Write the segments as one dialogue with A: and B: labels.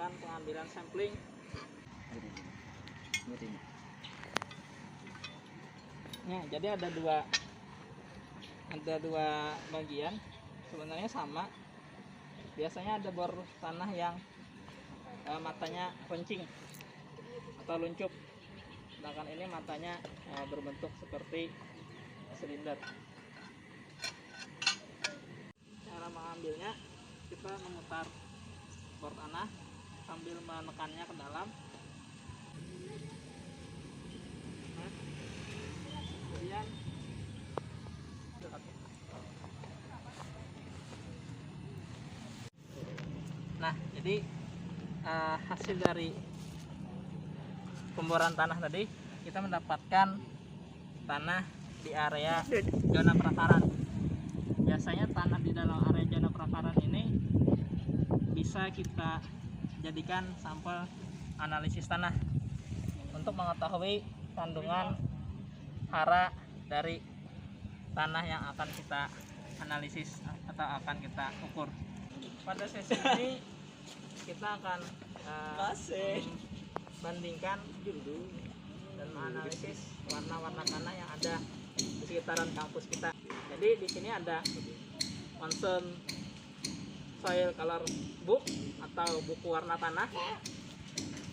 A: melakukan pengambilan sampling. Nah, jadi ada dua bagian, sebenarnya sama. Biasanya ada bor tanah yang matanya runcing atau luncup, sedangkan ini matanya berbentuk seperti silinder. Cara mengambilnya, kita memutar bor tanah sambil menekannya ke dalam. Kemudian jadi hasil dari pemboran tanah tadi, kita mendapatkan tanah di area zona perakaran. Biasanya tanah di dalam area zona perakaran ini bisa kita jadikan sampel analisis tanah untuk mengetahui kandungan hara dari tanah yang akan kita analisis atau akan kita ukur. Pada sesi ini kita akan bandingkan dan menganalisis warna-warna tanah yang ada di sekitaran kampus kita. Jadi di sini ada Monsoon Soil Color Book atau buku warna tanah.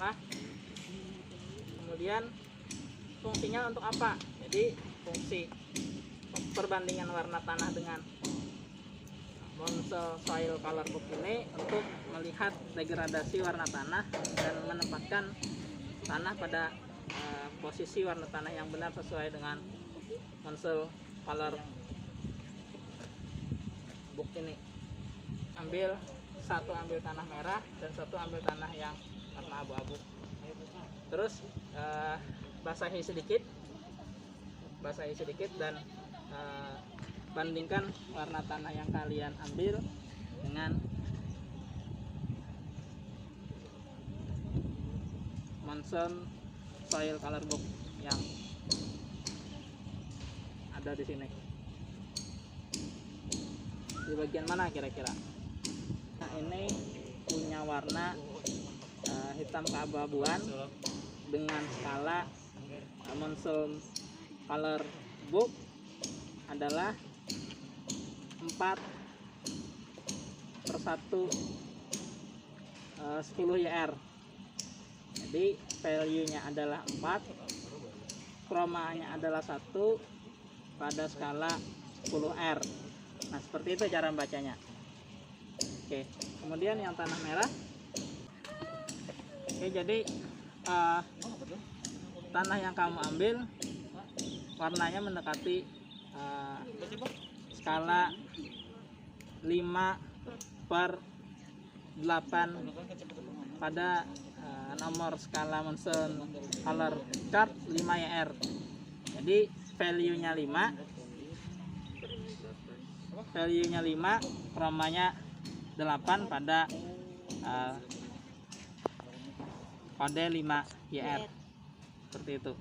A: Nah, kemudian fungsinya untuk apa? Jadi fungsi perbandingan warna tanah dengan Monsoon Soil Color Book ini untuk melihat degradasi warna tanah dan menempatkan tanah pada posisi warna tanah yang benar sesuai dengan Monsoon Color Book ini. Satu ambil tanah merah dan satu ambil tanah yang warna abu-abu. Terus basahi sedikit dan bandingkan warna tanah yang kalian ambil dengan Monsoon Soil Color Book yang ada di sini. Di bagian mana kira-kira? Nah, ini punya warna hitam keabu-abuan dengan skala Monsoon Color Book adalah 4/1 10 YR. Jadi value nya adalah 4, chroma-nya adalah 1 pada skala 10R. Nah, seperti itu cara membacanya. Oke, kemudian yang tanah merah. Oke, jadi tanah yang kamu ambil warnanya mendekati skala 5/8 pada nomor skala Monsoon Color Chart 5 YR. Jadi value nya 5, chromanya 8 pada kode 5 YR. Seperti itu.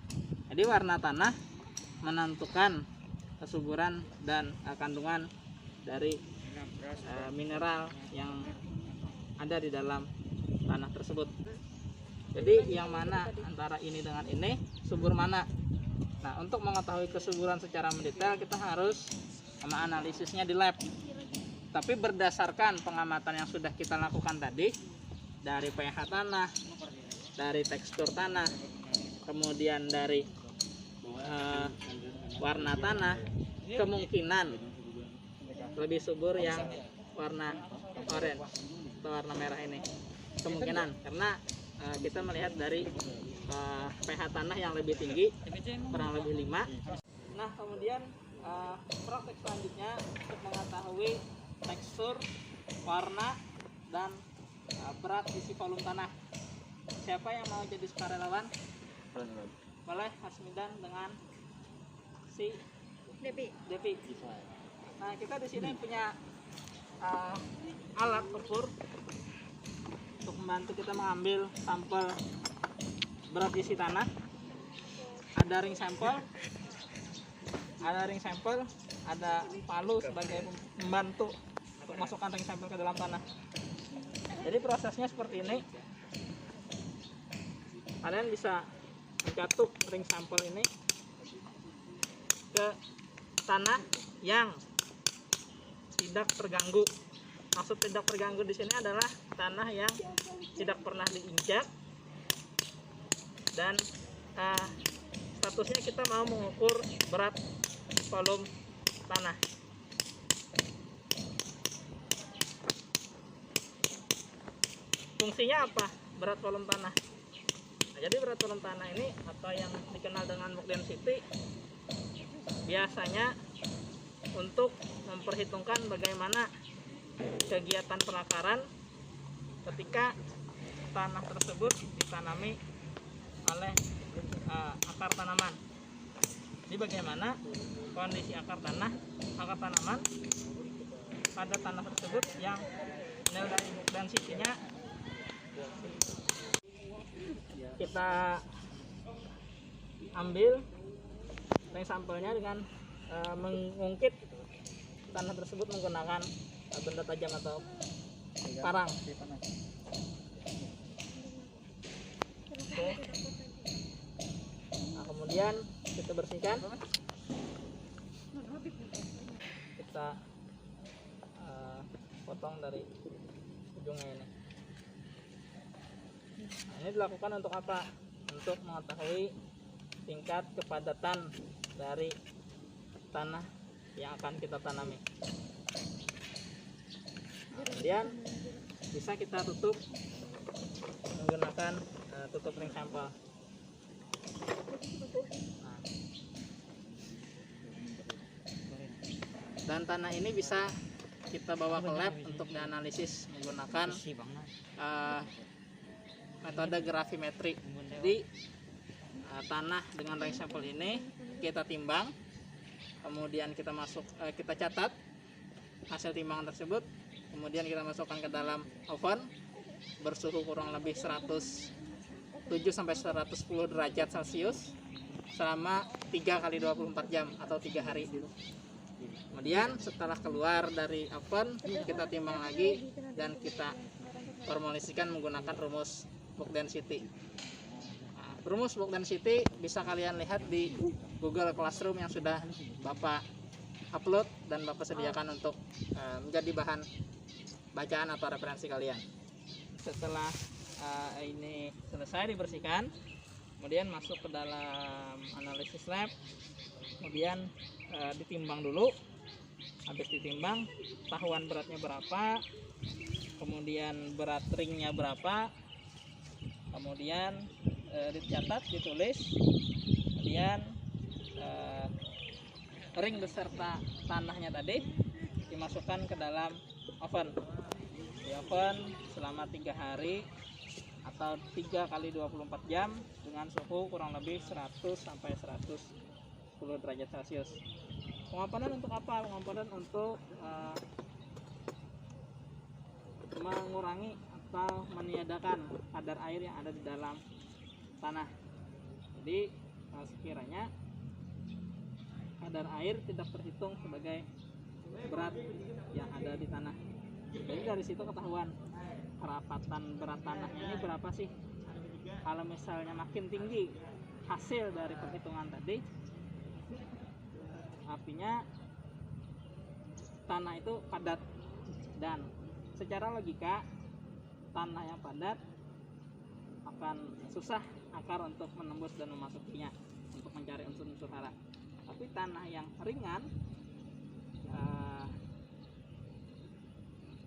A: Jadi warna tanah menentukan kesuburan dan kandungan dari mineral yang ada di dalam tanah tersebut. Jadi yang mana antara ini dengan ini, subur mana? Nah, untuk mengetahui kesuburan secara mendetail kita harus menganalisisnya di lab. Tapi berdasarkan pengamatan yang sudah kita lakukan tadi, dari pH tanah, dari tekstur tanah, kemudian dari warna tanah, kemungkinan lebih subur yang warna orange atau warna merah ini. Kemungkinan karena kita melihat dari pH tanah yang lebih tinggi, kurang lebih 5. Nah, kemudian praktek selanjutnya untuk mengetahui tekstur, warna, dan berat isi volume tanah. Siapa yang mau jadi sukarelawan? Boleh Hasmidan dengan si Devi. Nah, kita di sini punya alat ukur untuk membantu kita mengambil sampel berat isi tanah. Ada ring sampel, ada palu sebagai membantu untuk masukkan ring sampel ke dalam tanah. Jadi prosesnya seperti ini. Kalian bisa mencatuk ring sampel ini ke tanah yang tidak terganggu. Maksud tidak terganggu di sini adalah tanah yang tidak pernah diinjak dan statusnya kita mau mengukur berat volume tanah. Fungsinya apa berat volume tanah? Nah, jadi berat volume tanah ini atau yang dikenal dengan bulk density biasanya untuk memperhitungkan bagaimana kegiatan penakaran ketika tanah tersebut ditanami oleh akar tanaman. Jadi bagaimana kondisi akar tanaman pada tanah tersebut yang nilai density-nya kita ambil ring sampelnya dengan mengungkit tanah tersebut menggunakan benda tajam atau parang. Oke. Nah, kemudian kita bersihkan, kita potong dari ujungnya ini. Nah, ini dilakukan untuk apa? Untuk mengetahui tingkat kepadatan dari tanah yang akan kita tanami. Kemudian bisa kita tutup menggunakan tutup ring sampel. Nah, dan tanah ini bisa kita bawa ke lab untuk dianalisis menggunakan metode gravimetri. Jadi tanah dengan ring sampel ini kita timbang, kemudian kita catat hasil timbangan tersebut, kemudian kita masukkan ke dalam oven bersuhu kurang lebih 107 sampai 110 derajat Celcius selama 3 kali 24 jam atau 3 hari. Kemudian setelah keluar dari oven kita timbang lagi dan kita formulasikan menggunakan rumus bulk density. Nah, rumus bulk density bisa kalian lihat di Google Classroom yang sudah Bapak upload dan Bapak sediakan untuk menjadi bahan bacaan atau referensi kalian. Setelah ini selesai dibersihkan, kemudian masuk ke dalam analisis lab, kemudian ditimbang dulu. Habis ditimbang, tahuan beratnya berapa, kemudian berat ringnya berapa, kemudian dicatat, ditulis, kemudian ring beserta tanahnya tadi dimasukkan ke dalam oven. Di oven selama 3 hari atau 3 kali 24 jam dengan suhu kurang lebih 100 sampai 110 derajat Celcius. Pengompanan untuk apa? Pengompanan untuk mengurangi atau meniadakan kadar air yang ada di dalam tanah. Jadi sekiranya kadar air tidak terhitung sebagai berat yang ada di tanah. Jadi dari situ ketahuan kerapatan berat tanahnya ini berapa sih. Kalau misalnya makin tinggi hasil dari perhitungan tadi, artinya tanah itu padat, dan secara logika tanah yang padat akan susah akar untuk menembus dan memasukinya untuk mencari unsur-unsur hara. Tapi tanah yang ringan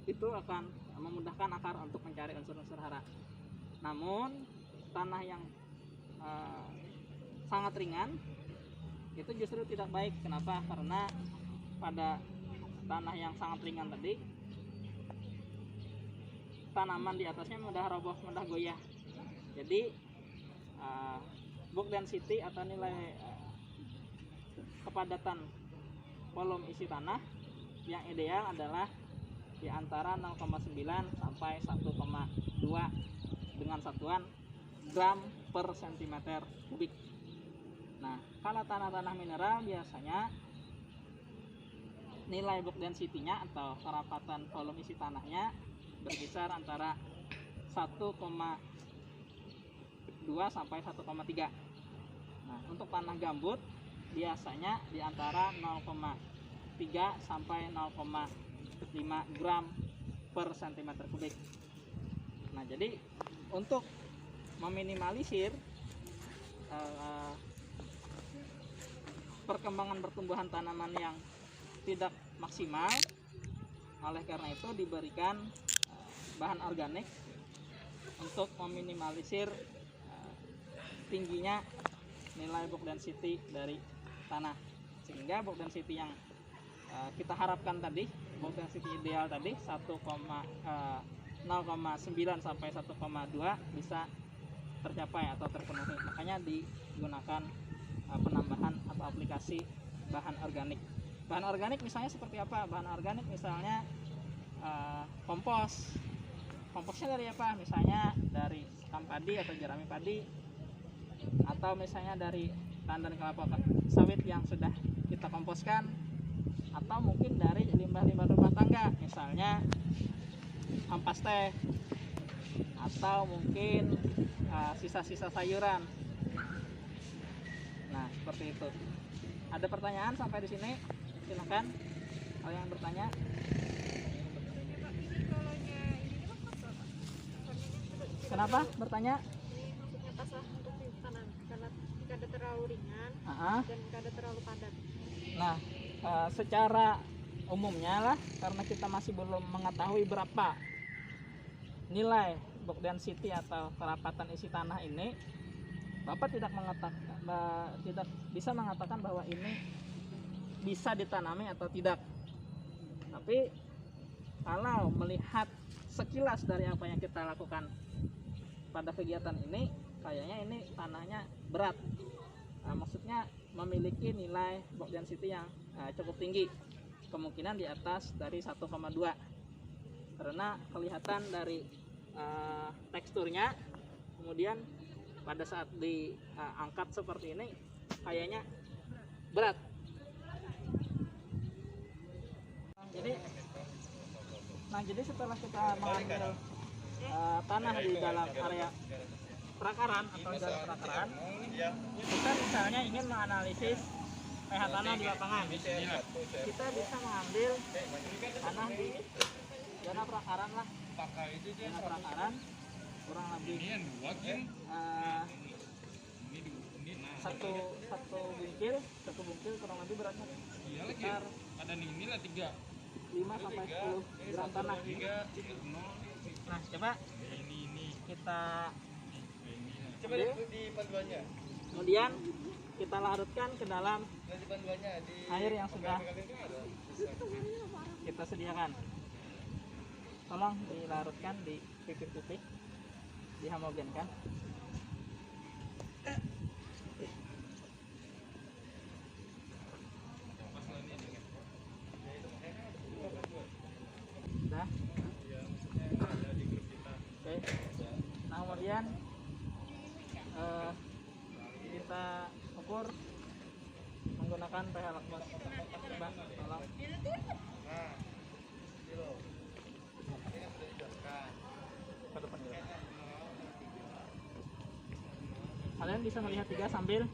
A: itu akan memudahkan akar untuk mencari unsur-unsur hara. Namun tanah yang sangat ringan itu justru tidak baik. Kenapa? Karena pada tanah yang sangat ringan tadi, tanaman di atasnya mudah roboh, mudah goyah. Jadi bulk density atau nilai kepadatan volume isi tanah yang ideal adalah di antara 0,9 sampai 1,2 dengan satuan gram per cm kubik. Nah, kalau tanah-tanah mineral biasanya nilai bulk density-nya atau kerapatan volume isi tanahnya berkisar antara 1,2 sampai 1,3. Nah, untuk tanah gambut biasanya di antara 0,3 sampai 0,5 gram per cm kubik. Nah, jadi untuk meminimalisir perkembangan pertumbuhan tanaman yang tidak maksimal, oleh karena itu diberikan bahan organik untuk meminimalisir tingginya nilai bulk density dari tanah, sehingga bulk density yang kita harapkan tadi, bulk density ideal tadi 0,9 sampai 1,2 bisa tercapai atau terpenuhi. Makanya digunakan penambahan atau aplikasi bahan organik. Bahan organik misalnya seperti apa? Bahan organik misalnya kompos. Komposnya dari apa? Misalnya dari sekam padi atau jerami padi, atau misalnya dari tandan kelapa sawit yang sudah kita komposkan, atau mungkin dari limbah-limbah rumah tangga, misalnya ampas teh, atau mungkin sisa-sisa sayuran. Nah, seperti itu. Ada pertanyaan sampai di sini? Silakan kalau yang bertanya. Kenapa bertanya?
B: Ini maksudnya pasrah untuk tanam karena kada terlalu ringan dan kada terlalu padat.
A: Nah, secara umumnya lah, karena kita masih belum mengetahui berapa nilai bulk density atau kerapatan isi tanah ini, Bapak tidak bisa mengatakan bahwa ini bisa ditanami atau tidak. Tapi kalau melihat sekilas dari apa yang kita lakukan pada kegiatan ini, kayaknya ini tanahnya berat. Maksudnya memiliki nilai bulk density yang cukup tinggi, kemungkinan di atas dari 1,2, karena kelihatan dari teksturnya. Kemudian pada saat diangkat seperti ini kayaknya berat. Jadi setelah kita mengambil tanah di dalam area perakaran atau dalam perakaran, kita misalnya ingin menganalisis pH tanah di lapangan, kita bisa mengambil tanah di zona perakaran lah, zona perakaran kurang lebih satu bungkil kurang lebih beratnya sekitar 5 sampai 10 gram tanah. Nah, coba kita kemudian kita larutkan ke dalam air yang sudah kita sediakan. Tolong dilarutkan di titik-titik, dihomogenkan. Sudah. Oke. Nah, kemudian kita ukur menggunakan pH lakmus. Coba tolong. Kalian bisa melihat juga sambil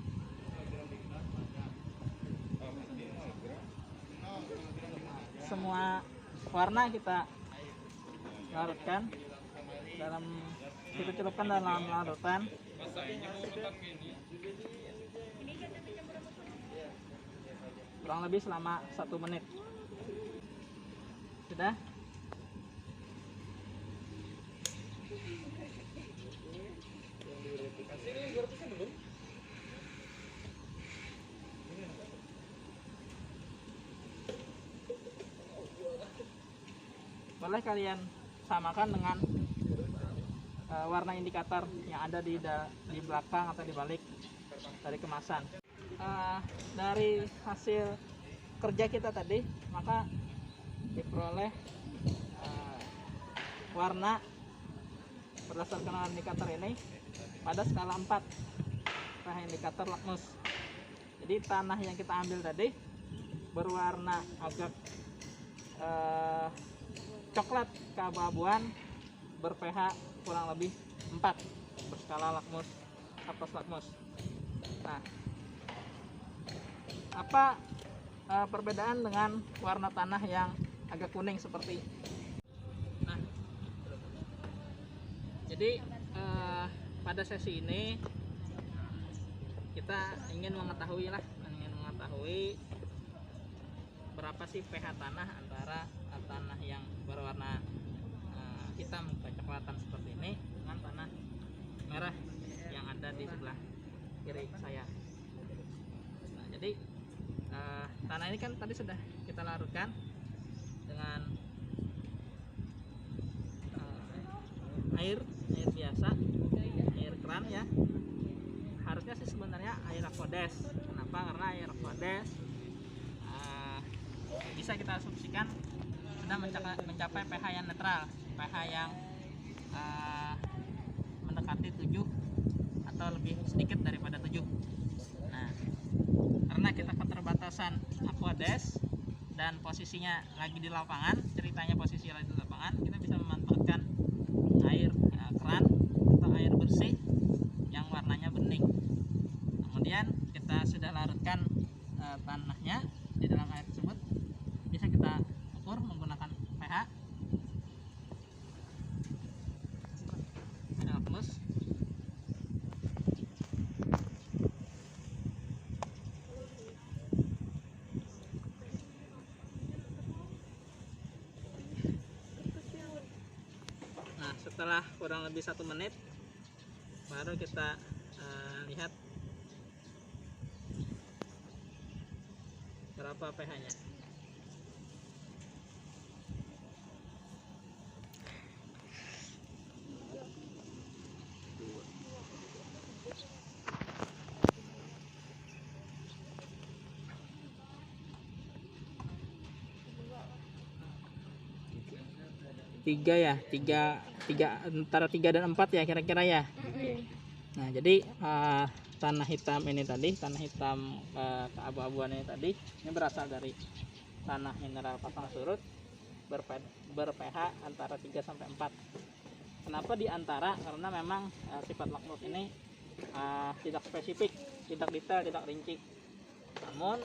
A: semua warna kita larutkan dalam, kita celupkan dalam larutan. Kurang lebih selama 1 menit. Sudah? Boleh kalian samakan dengan warna indikator yang ada di belakang atau di balik dari kemasan. Dari hasil kerja kita tadi, maka diperoleh warna berdasarkan warna indikator ini pada skala 4 pH indikator lakmus. Jadi tanah yang kita ambil tadi berwarna agak coklat keabu-abuan ber-pH kurang lebih 4 berskala lakmus aplos lakmus. Nah, apa perbedaan dengan warna tanah yang agak kuning seperti? Nah, jadi pada sesi ini kita ingin mengetahui berapa sih pH tanah antara tanah yang berwarna hitam kecoklatan seperti ini dengan tanah merah yang ada di sebelah kiri saya. Nah, jadi tanah ini kan tadi sudah kita larutkan dengan air biasa, air keran ya. Harusnya sih sebenarnya air aquedes. Kenapa? Karena air aquedes bisa kita asumsikan sudah mencapai pH yang netral, pH yang mendekati 7 atau lebih sedikit daripada 7. Nah, karena kita keterbatasan aquedes dan posisinya lagi di lapangan, ceritanya posisi lagi di lapangan, kita bisa memanfaatkan air keran atau air bersih yang warnanya bening. Kemudian kita sudah larutkan tanahnya di dalam air tersebut, bisa kita ukur menggunakan pH lakmus. Nah, setelah kurang lebih 1 menit baru kita lihat berapa pH-nya. Tiga antara 3 dan 4 ya kira-kira ya. Nah, jadi tanah hitam ini tadi, tanah hitam keabu-abuan ini tadi, ini berasal dari tanah mineral pasang surut ber-pH antara 3 sampai 4. Kenapa di antara? Karena memang sifat lakmus ini tidak spesifik, tidak detail, tidak rinci. Namun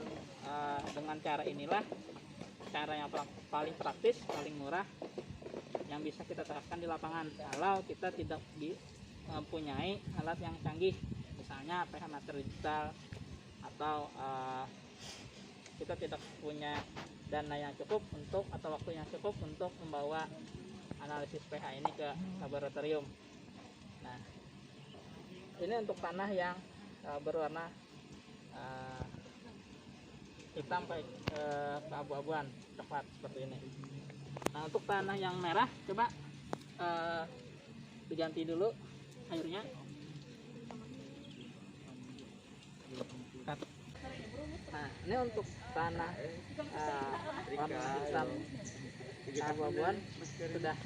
A: dengan cara inilah cara yang paling praktis, paling murah yang bisa kita terapkan di lapangan kalau kita tidak mempunyai alat yang canggih, misalnya pH meter digital, atau kita tidak punya dana yang cukup untuk atau waktu yang cukup untuk membawa analisis pH ini ke laboratorium. Nah, ini untuk tanah yang berwarna hitam keabu-abuan coklat seperti ini. Nah, untuk tanah yang merah coba diganti dulu airnya. Nah, ini untuk tanah warna hitam keabu-abuan sudah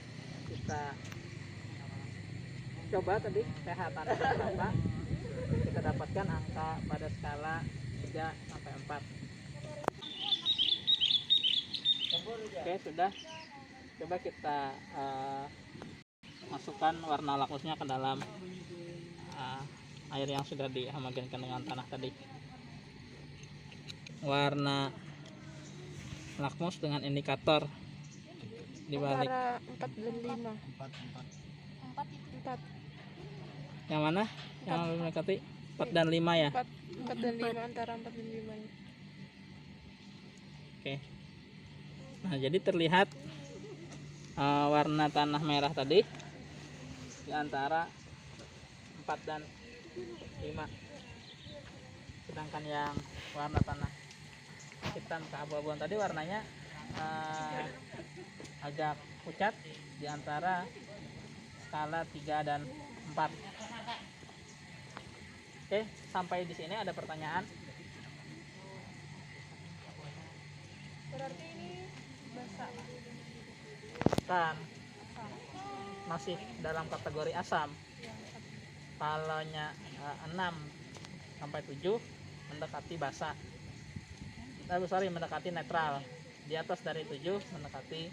A: kita coba tadi pH tanah berapa. Kita dapatkan angka pada skala 3 sampai 4. Oke, sudah. Coba kita masukkan warna lakmusnya ke dalam air yang sudah dihomogenkan dengan tanah tadi. Warna lakmus dengan indikator di balik
B: antara 4 dan 5. 4.
A: Yang mana? Yang mendekati 4 dan 5 ya?
B: 4 dan 5, antara 4 dan 5 ya.
A: Oke. Nah, jadi terlihat warna tanah merah tadi di antara 4 dan 5. Sedangkan yang warna tanah hitam keabu-abuan tadi warnanya agak pucat di antara skala 3 dan 4. Oke, sampai di sini ada pertanyaan?
B: Berarti ini basah.
A: Kan masih dalam kategori asam. Kalaunya 6 sampai 7 mendekati basah. Mendekati netral. Di atas dari 7 mendekati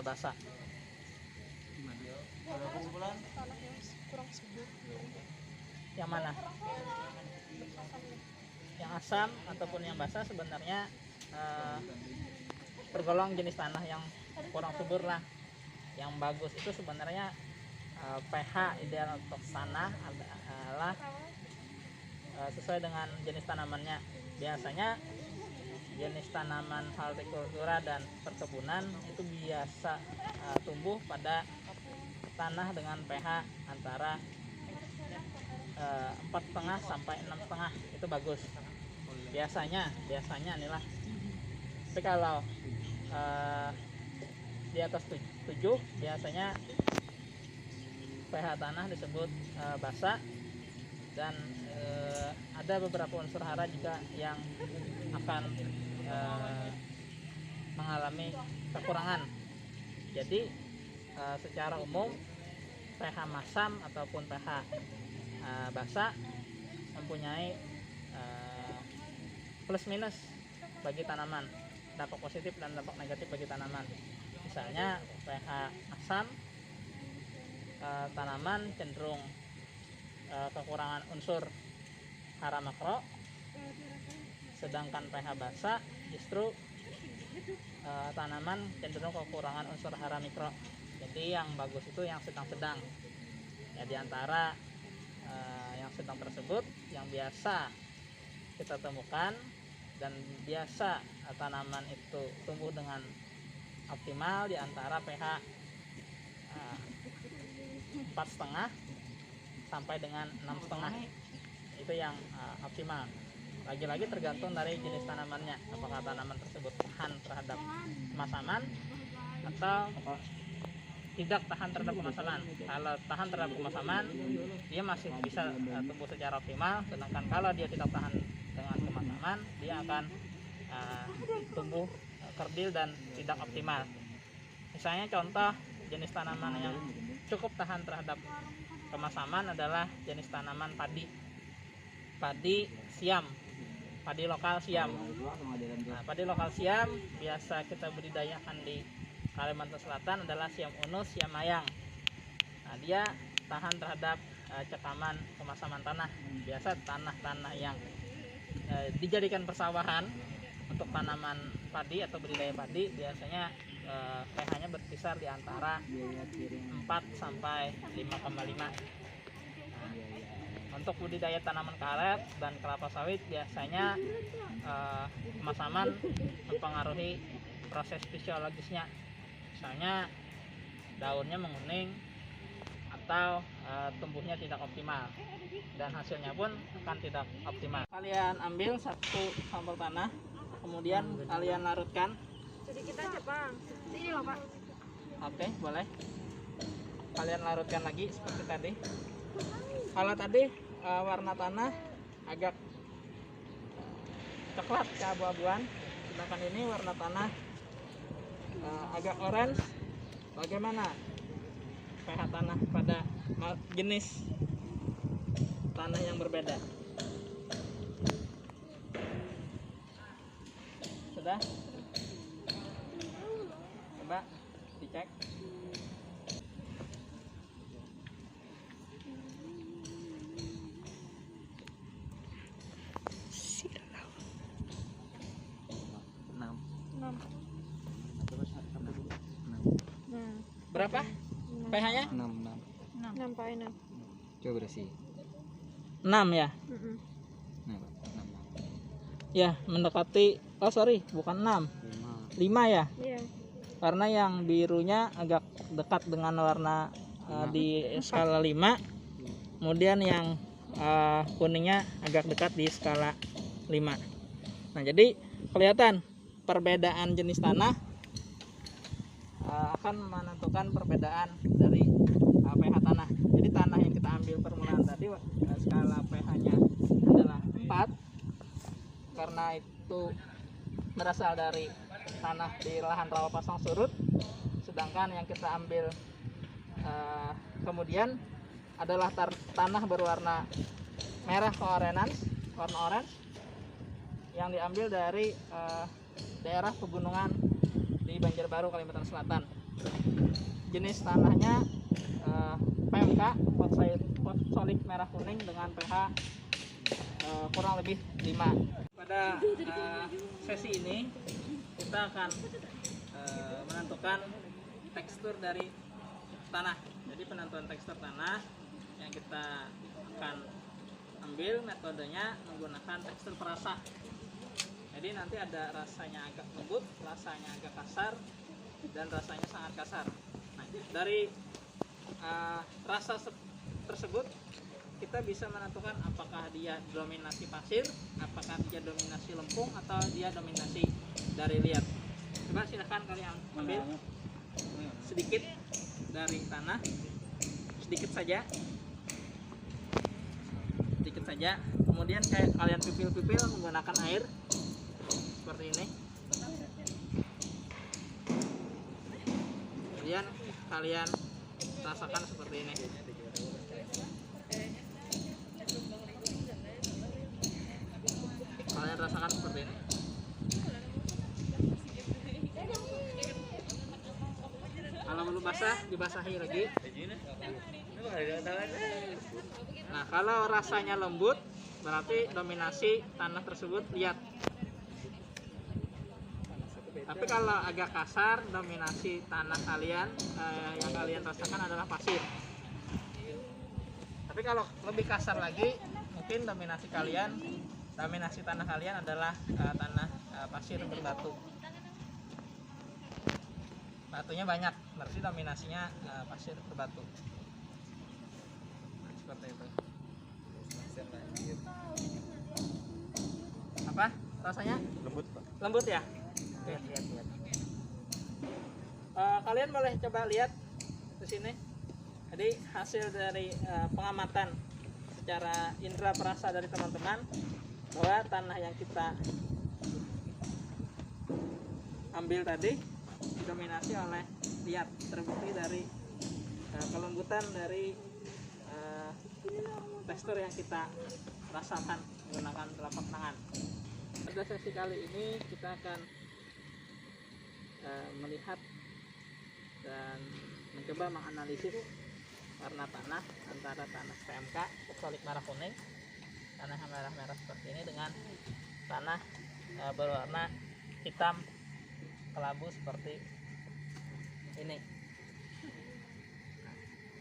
A: basah.
B: tanah yang kurang subur.
A: Yang mana? Yang asam ataupun yang basah sebenarnya tergolong jenis tanah yang kurang subur lah. Yang bagus itu sebenarnya pH ideal untuk tanah adalah sesuai dengan jenis tanamannya. Biasanya jenis tanaman hortikultura dan perkebunan itu biasa tumbuh pada tanah dengan pH antara 4,5 sampai 6,5, itu bagus. Biasanya inilah. Tapi kalau di atas 7 biasanya pH tanah disebut basah, dan ada beberapa unsur hara juga yang akan mengalami kekurangan. Jadi secara umum pH masam ataupun pH basah mempunyai plus minus bagi tanaman, dampak positif dan dampak negatif bagi tanaman. Misalnya pH asam, tanaman cenderung kekurangan unsur hara makro, sedangkan pH basah justru tanaman cenderung kekurangan unsur hara mikro. Jadi yang bagus itu yang sedang-sedang ya. Diantara yang sedang tersebut yang biasa kita temukan dan biasa tanaman itu tumbuh dengan optimal di antara pH 4,5 sampai dengan 6,5, itu yang optimal. Lagi-lagi tergantung dari jenis tanamannya, apakah tanaman tersebut tahan terhadap kemasaman atau tidak tahan terhadap kemasaman. Kalau tahan terhadap kemasaman, dia masih bisa tumbuh secara optimal, sedangkan kalau dia tidak tahan dengan kemasaman, dia akan tumbuh kerdil dan tidak optimal. Misalnya contoh jenis tanaman yang cukup tahan terhadap kemasaman adalah jenis tanaman padi siam, padi lokal siam. Nah, padi lokal siam biasa kita budidayakan di Kalimantan Selatan adalah siam unus, siam mayang. Nah, dia tahan terhadap cekaman kemasaman tanah. Biasa tanah-tanah yang dijadikan persawahan untuk tanaman padi atau budidaya padi biasanya pH-nya berkisar di antara 4 sampai 5,5. Untuk budidaya tanaman karet dan kelapa sawit biasanya kemasaman mempengaruhi proses fisiologisnya. Misalnya daunnya menguning atau tumbuhnya tidak optimal dan hasilnya pun akan tidak optimal. Kalian ambil satu sampel tanah, kemudian kalian larutkan.
B: Jadi kita aja bang, ini loh pak.
A: Oke, boleh. Kalian larutkan lagi seperti tadi. Kalau tadi warna tanah agak coklat keabu-abuan, sedangkan ini warna tanah agak orange. Bagaimana pH tanah pada jenis tanah yang berbeda? Sudah? Coba dicek. Berapa pH-nya?
B: 6 pak, 6.
C: Coba bersih.
A: 6 ya? Ya, mendekati, oh sorry, bukan 6, 5 ya?
B: Iya.
A: Karena yang birunya agak dekat dengan warna di skala 5, kemudian yang kuningnya agak dekat di skala 5. Nah, jadi kelihatan perbedaan jenis tanah akan menentukan perbedaan dari pH tanah. Jadi tanah yang kita ambil permulaan tadi skala pH-nya adalah 4, karena itu berasal dari tanah di lahan rawa pasang surut. Sedangkan yang kita ambil kemudian adalah tanah berwarna merah keorenan, warna orange, yang diambil dari daerah pegunungan di Banjarbaru, Kalimantan Selatan. Jenis tanahnya PMK fosfolik merah kuning dengan pH kurang lebih 5. Pada sesi ini kita akan menentukan tekstur dari tanah. Jadi penentuan tekstur tanah yang kita akan ambil metodenya menggunakan tekstur perasa. Jadi nanti ada rasanya agak lembut, rasanya agak kasar, dan rasanya sangat kasar. Nah, dari rasa tersebut kita bisa menentukan apakah dia dominasi pasir, apakah dia dominasi lempung, atau dia dominasi dari liat. Coba silahkan kalian ambil sedikit dari tanah, sedikit saja, kemudian kayak kalian pipil-pipil menggunakan air seperti ini. Kemudian kalian rasakan seperti ini. Kalian rasakan seperti ini. Kalau belum basah, dibasahi lagi. Nah, kalau rasanya lembut, berarti dominasi tanah tersebut liat. Tapi kalau agak kasar, dominasi tanah kalian yang kalian rasakan adalah pasir. Tapi kalau lebih kasar lagi, mungkin dominasi tanah kalian adalah tanah pasir berbatu. Batunya banyak, berarti dominasinya pasir berbatu. Nah, seperti itu. Apa rasanya?
C: Lembut, Pak.
A: Lembut ya? Lihat. Kalian boleh coba lihat di sini. Jadi hasil dari pengamatan secara indera perasa dari teman-teman bahwa tanah yang kita ambil tadi didominasi oleh liat, terbukti dari kelembutan dari tekstur yang kita rasakan menggunakan telapak tangan. Pada sesi kali ini kita akan melihat dan mencoba menganalisis warna tanah antara tanah PMK fosfolik merah kuning, tanah yang merah-merah seperti ini, dengan tanah berwarna hitam kelabu seperti ini.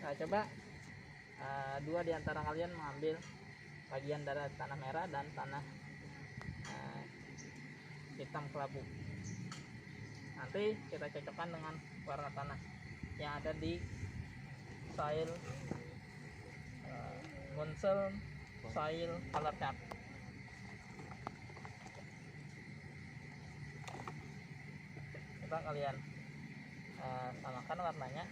A: Nah, coba dua di antara kalian mengambil bagian dari tanah merah dan tanah hitam kelabu. Nanti kita cocokkan dengan warna tanah yang ada di soil Munsell soil color chart. Coba kalian samakan warnanya.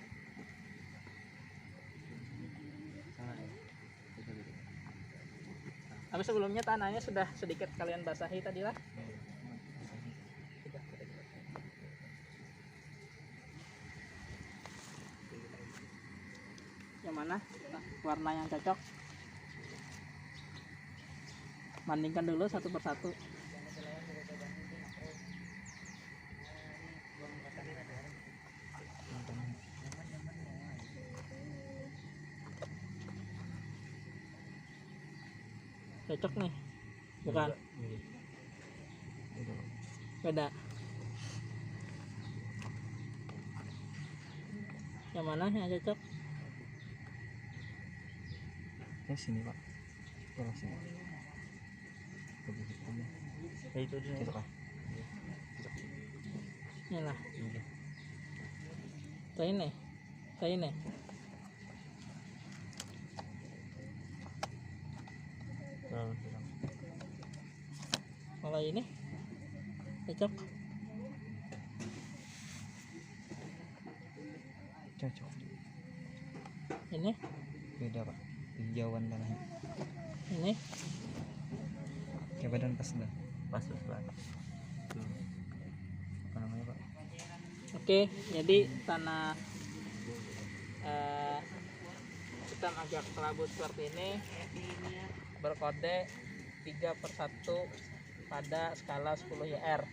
A: Tapi sebelumnya tanahnya sudah sedikit kalian basahi tadilah. Yang mana warna yang cocok? Bandingkan dulu satu persatu. Cocok nih? Bukan? Beda. Yang mana yang cocok?
C: Yang sini, Pak. Yang sini. Ya, itu dia. Cocok, Pak.
A: Ini lah. Ini. Kalau ini cocok.
C: Cocok.
A: Ini
C: Beda, Pak. Hijauan tanahnya.
A: ini
C: Kayak badan pas dah. Pas lah. Apa namanya, Pak?
A: oke. Jadi tanah hitam agak kelabu seperti ini berkode 3/1 pada skala 10 YR.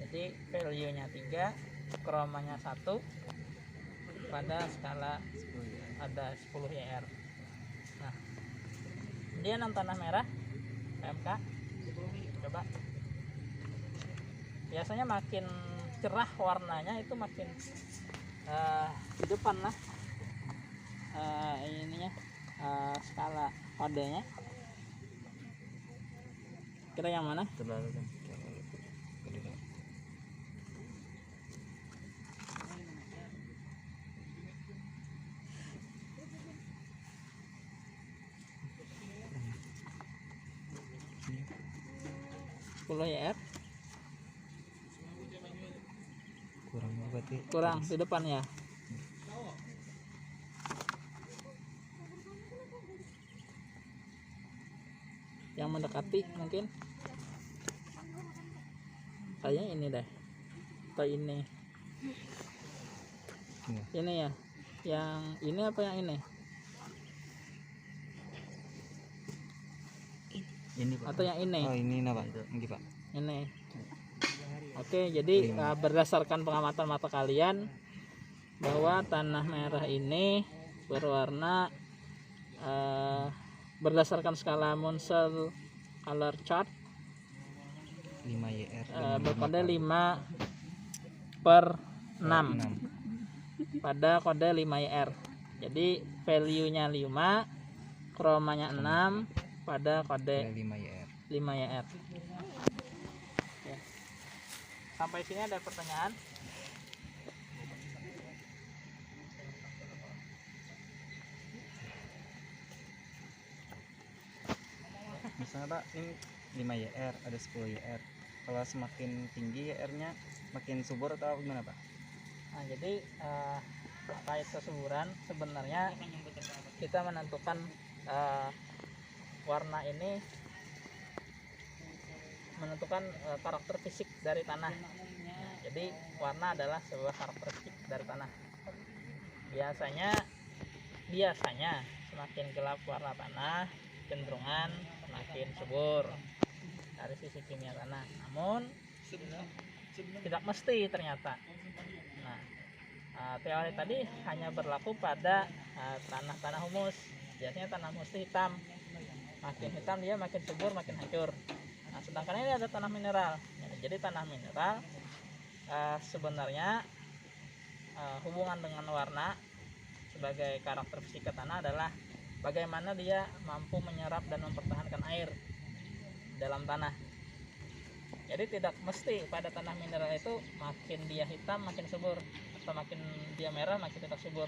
A: Jadi value nya 3, kromanya 1, pada skala
C: 10 ya.
A: ada 10 YR. Nah, dia 6 tanah merah PMK. Coba. Biasanya makin cerah warnanya itu makin di depan lah ininya skala kodenya. Kira yang mana?
C: Terlalu kan. Terlalu.
A: 10 YR.
C: Kurang berarti.
A: Kurang di depan ya. Yang mendekati mungkin kayaknya ini deh, atau ini
C: Iya.
A: ini ya, yang ini apa yang ini,
C: Ini Pak.
A: atau yang ini?
C: Oh, ini nah Pak. Ini Pak.
A: Ini. Oke, jadi berdasarkan pengamatan mata kalian bahwa tanah merah ini berwarna berdasarkan skala Munsell Color Chart
C: 5 YR
A: berkode 5/6 pada kode 5 YR. Jadi value nya 5, kromanya 6 pada kode
C: 5 YR.
A: 5 YR. Oke. Sampai sini ada pertanyaan?
C: Misalnya Pak, ini 5 YR, ada 10 YR. Kalau semakin tinggi YR-nya makin subur atau gimana Pak?
A: Nah, jadi terkait kesuburan sebenarnya kita menentukan warna ini menentukan karakter fisik dari tanah. Jadi warna adalah sebuah karakteristik dari tanah. Biasanya semakin gelap warna tanah, cenderungan semakin subur dari sisi kimia tanah. Namun tidak mesti ternyata. Nah, teori tadi hanya berlaku pada tanah-tanah humus. Biasanya tanah humus hitam, makin hitam dia makin subur, makin hancur. Nah, sedangkan ini ada tanah mineral. Jadi tanah mineral sebenarnya hubungan dengan warna sebagai karakter fisika tanah adalah bagaimana dia mampu menyerap dan mempertahankan air dalam tanah. Jadi tidak mesti pada tanah mineral itu makin dia hitam makin subur, atau makin dia merah makin tidak subur.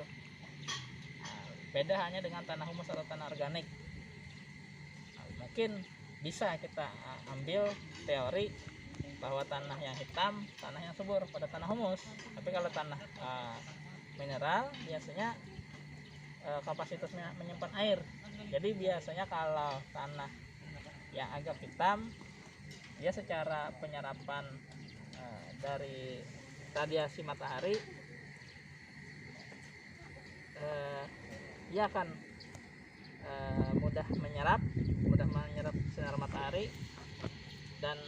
A: Beda hanya dengan tanah humus atau tanah organik. Mungkin bisa kita ambil teori bahwa tanah yang hitam tanah yang subur pada tanah humus. Tapi kalau tanah mineral biasanya kapasitasnya menyimpan air. Jadi biasanya kalau tanah yang agak hitam, dia secara penyerapan dari radiasi matahari dia akan mudah menyerap sinar matahari, dan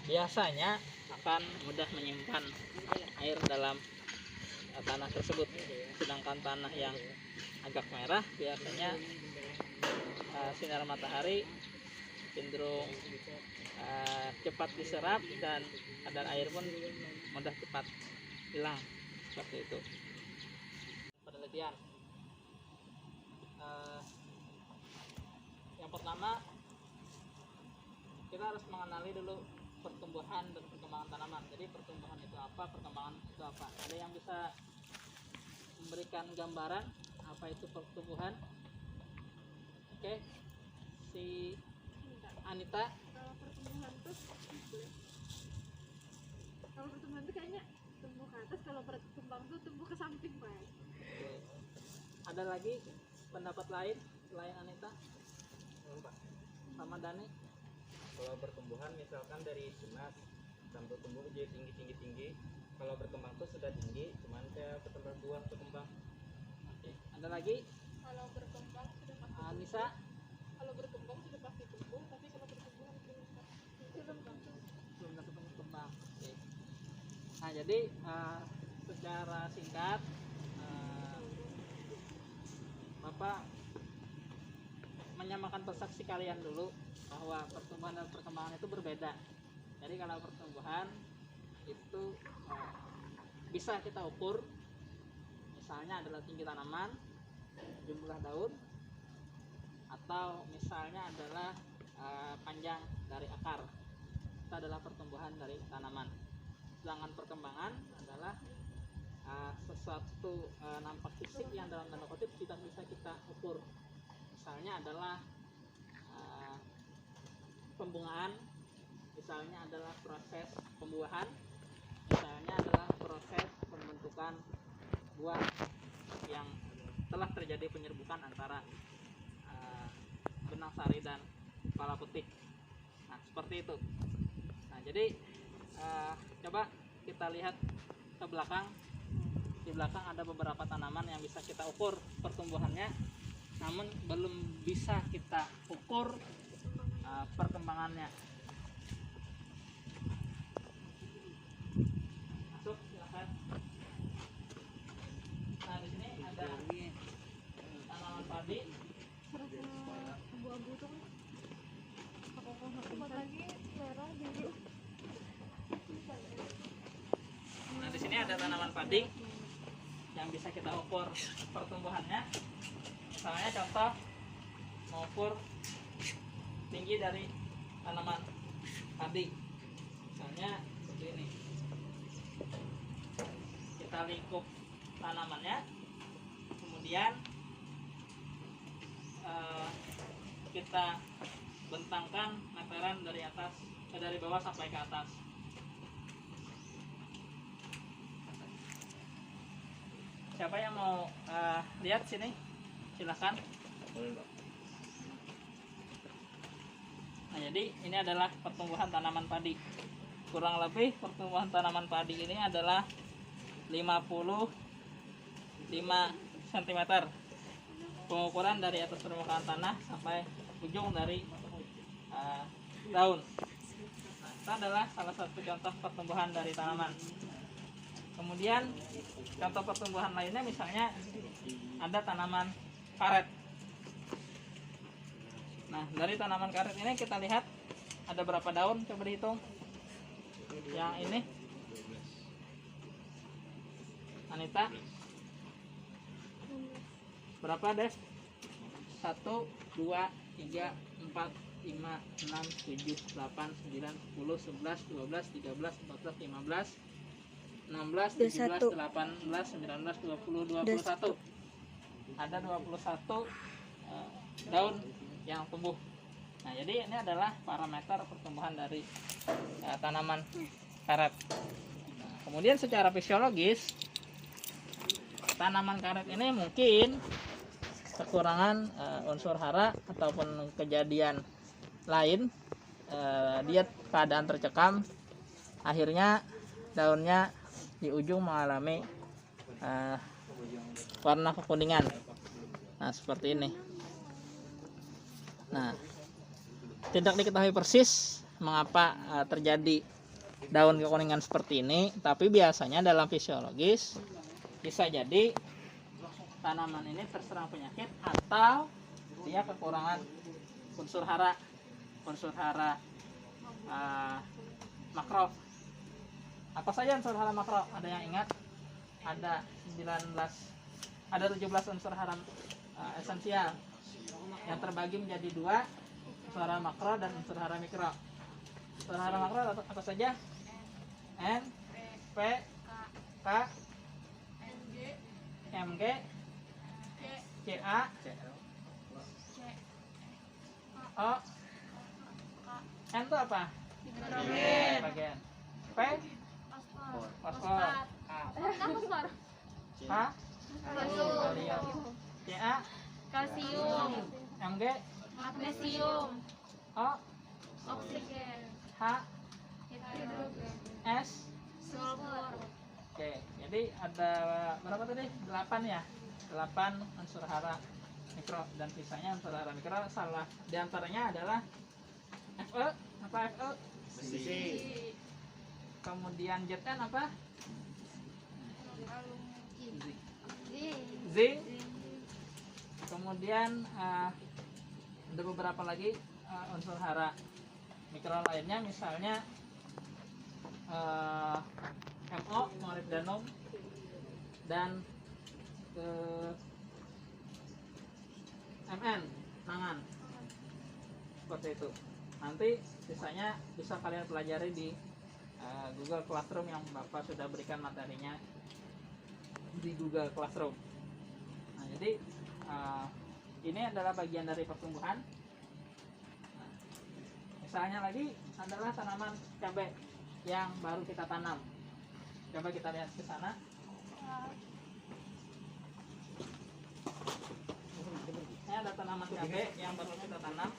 A: biasanya akan mudah menyimpan air dalam tanah tersebut. Sedangkan tanah yang agak merah biasanya sinar matahari cenderung cepat diserap dan kadar air pun mudah cepat hilang, seperti itu. Penelitian yang pertama, kita harus mengenali dulu pertumbuhan dan perkembangan tanaman. Jadi pertumbuhan itu apa, perkembangan itu apa. Ada yang bisa memberikan gambaran apa itu pertumbuhan? Oke, si Anita.
B: Kalau pertumbuhan tuh kayaknya tumbuh ke atas, kalau berkembang tuh tumbuh ke samping, Pak.
A: Ada lagi pendapat lain selain Anita? Sama Dani?
C: Kalau pertumbuhan misalkan dari tunas sampai tumbuh jadi tinggi. Kalau berkembang tuh sudah tinggi, cuman kayak berkembang buah berkembang.
A: Oke. Ada lagi?
B: Kalau berkembang sudah pasti
A: Anissa?
B: kalau berkembang sudah pasti tumbuh, tapi kalau pertumbuhan belum
A: Tentu berkembang. Oke. Nah, jadi secara singkat menyamakan persepsi kalian dulu bahwa pertumbuhan dan perkembangan itu berbeda. Jadi kalau pertumbuhan itu bisa kita ukur, misalnya adalah tinggi tanaman, jumlah daun, atau misalnya adalah panjang dari akar. Itu adalah pertumbuhan dari tanaman. Sedangkan perkembangan adalah sesuatu nampak fisik yang dalam tanda kutip tidak bisa kita ukur. Misalnya adalah pembungaan, misalnya adalah proses pembuahan, misalnya adalah proses pembentukan buah yang telah terjadi penyerbukan antara benang sari dan kepala petik. Nah, seperti itu. Nah, jadi coba kita lihat ke belakang. Di belakang ada beberapa tanaman yang bisa kita ukur pertumbuhannya, namun belum bisa kita ukur perkembangannya. Masuk, silakan. Nah, di sini ada tanaman padi.
B: Abu-abu tuh apa lagi merah biru.
A: Nah, di sini ada tanaman padi yang bisa kita ukur pertumbuhannya. Misalnya contoh mengukur tinggi dari tanaman padi, misalnya seperti ini. Kita lingkup tanamannya, kemudian kita bentangkan meteran dari atas dari bawah sampai ke atas. Siapa yang mau lihat sini? Silahkan. Nah, jadi ini adalah pertumbuhan tanaman padi. Kurang lebih pertumbuhan tanaman padi ini adalah 55 cm. Pengukuran dari atas permukaan tanah sampai ujung dari daun. Nah, itu adalah salah satu contoh pertumbuhan dari tanaman. Kemudian contoh pertumbuhan lainnya misalnya ada tanaman karet. Nah, dari tanaman karet ini kita lihat ada berapa daun, coba dihitung. Yang ini Anita berapa deh? 1, 2, 3, 4, 5, 6, 7, 8, 9, 10, 11, 12, 13, 14, 15, 16, 17, 18, 19, 20, 21. Ada 21 daun yang tumbuh. Nah, jadi ini adalah parameter pertumbuhan dari tanaman karet. Nah, kemudian secara fisiologis tanaman karet ini mungkin kekurangan unsur hara ataupun kejadian lain, dia keadaan tercekam, akhirnya daunnya di ujung mengalami warna kekuningan. Nah, seperti ini. Nah, tidak diketahui persis mengapa terjadi daun kekuningan seperti ini, tapi biasanya dalam fisiologis bisa jadi tanaman ini terserang penyakit atau dia kekurangan unsur hara makro. Apa saja unsur hara makro? Ada yang ingat? Ada 17 unsur hara esensial yang terbagi menjadi 2, unsur hara makro dan unsur hara mikro. Unsur hara makro apa saja? N, P, K, Mg, Ca, O. N itu apa? Nitrogen. P, fosfor. H, kalium. Ca,
B: Kalsium,
A: Mg,
B: magnesium,
A: O,
B: oksigen,
A: H,
B: hidrogen,
A: S.
B: sulfur.
A: Oke, jadi ada berapa tadi? 8 ya? 8 unsur hara mikro dan sisanya unsur hara mikro. Salah diantaranya adalah Fe. Apa Fe? Kemudian Zn apa? Zinc. kemudian ada beberapa lagi unsur hara mikro lainnya, misalnya MO molybdenum dan MN mangan, seperti itu. Nanti sisanya bisa kalian pelajari di Google Classroom yang Bapak sudah berikan materinya di Google Classroom. Nah, jadi ini adalah bagian dari pertumbuhan. Nah, misalnya lagi adalah tanaman cabai yang baru kita tanam. Coba kita lihat ke sana. Ini ada tanaman cabai yang baru kita tanam.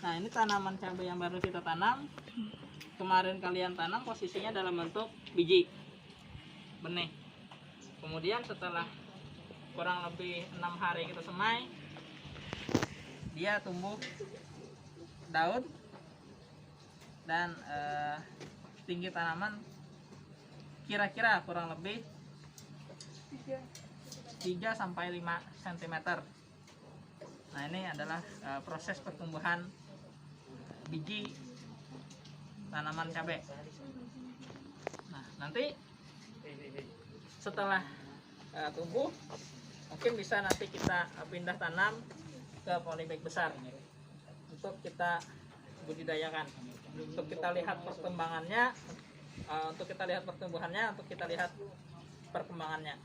A: Nah, ini tanaman cabai yang baru kita tanam. Kemarin kalian tanam posisinya dalam bentuk biji benih. Kemudian setelah kurang lebih 6 hari kita semai, dia tumbuh daun dan tinggi tanaman kira-kira kurang lebih 3 sampai 5 cm. Nah, ini adalah proses pertumbuhan biji tanaman cabai. Nah, nanti setelah tumbuh, mungkin bisa nanti kita pindah tanam ke polybag besar untuk kita budidayakan, untuk kita lihat perkembangannya, untuk kita lihat pertumbuhannya, untuk kita lihat perkembangannya.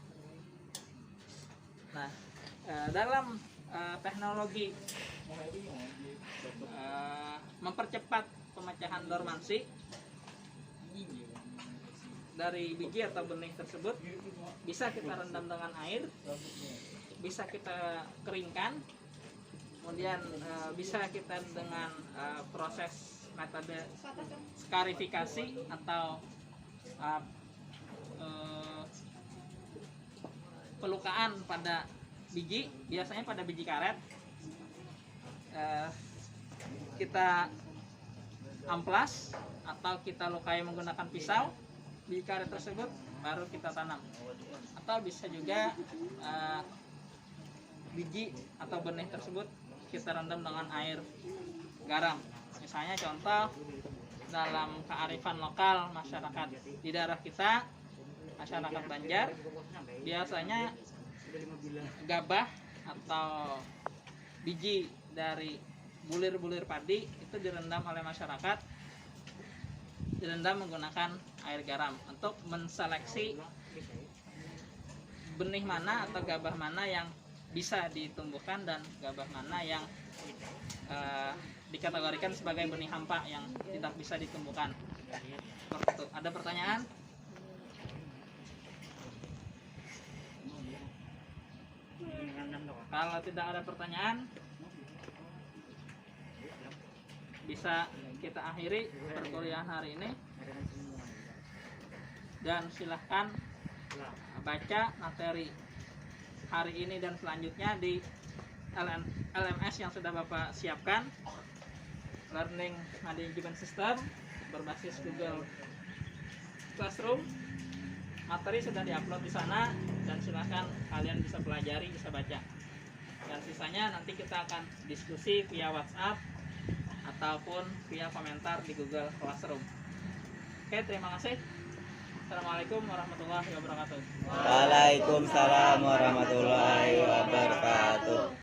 A: Nah, dalam teknologi mempercepat pemecahan dormansi dari biji atau benih tersebut, bisa kita rendam dengan air, bisa kita keringkan, kemudian bisa kita dengan proses metode skarifikasi atau pelukaan pada biji, biasanya pada biji karet. Kita amplas atau kita lukai menggunakan pisau biji karet tersebut, baru kita tanam. Atau bisa juga biji atau benih tersebut kita rendam dengan air garam. Misalnya contoh dalam kearifan lokal masyarakat di daerah kita, masyarakat Banjar, biasanya gabah atau biji dari bulir-bulir padi itu direndam oleh masyarakat, direndam menggunakan air garam untuk menseleksi benih mana atau gabah mana yang bisa ditumbuhkan dan gabah mana yang dikategorikan sebagai benih hampa yang tidak bisa ditumbuhkan. Seperti itu. Ada pertanyaan? Kalau tidak ada pertanyaan, bisa kita akhiri perkuliahan hari ini, dan silahkan baca materi hari ini dan selanjutnya di LMS yang sudah Bapak siapkan, Learning Management System berbasis Google Classroom. Materi sudah diupload di sana dan silahkan kalian bisa pelajari, bisa baca. Dan sisanya nanti kita akan diskusi via WhatsApp ataupun via komentar di Google Classroom. Oke, terima kasih. Assalamualaikum warahmatullahi wabarakatuh.
D: Waalaikumsalam warahmatullahi wabarakatuh.